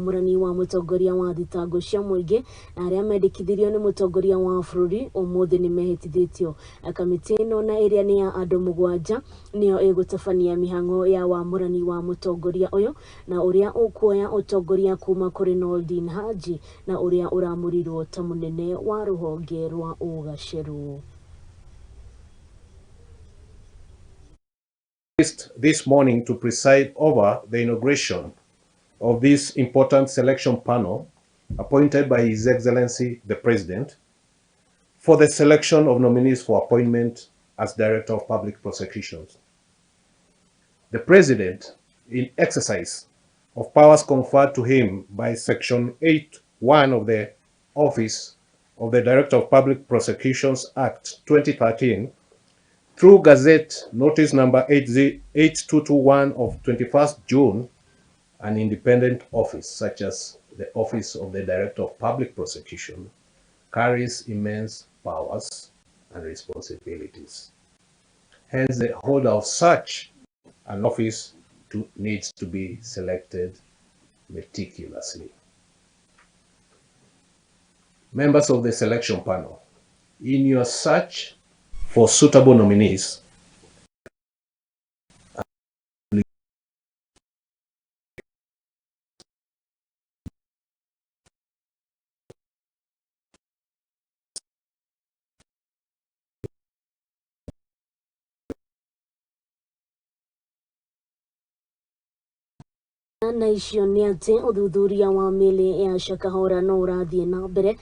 Wamurani wa Mutongoria wa Thitango cia Muingi na aria mendikithirio ni Mutongoria wa bururi umuthi ni mehitithitio. Kamiti ino na iria ni ya andu 7 niyo igutabania mihango ya Wamurani wa Mutongoria uyu na uria ukuoya utongoria kuma kuri Noldin Haji na uria uramurirwo ta munene wa ruhonge rwa ugaceru. This morning to preside over the inauguration of this important selection panel appointed by His Excellency the President for the selection of nominees for appointment as Director of Public Prosecutions. The President, in exercise of powers conferred to him by Section 8(1) of the Office of the Director of Public Prosecutions Act 2013, through Gazette Notice Number 8221 of 21st June, an independent office such as the Office of the Director of Public Prosecution carries immense powers and responsibilities. Hence, the holder of such an office needs to be selected meticulously. Members of the selection panel, in your search for suitable nominees, na icio ni ati uthuthuria wa mili ya Shakahora no urathie na mbere.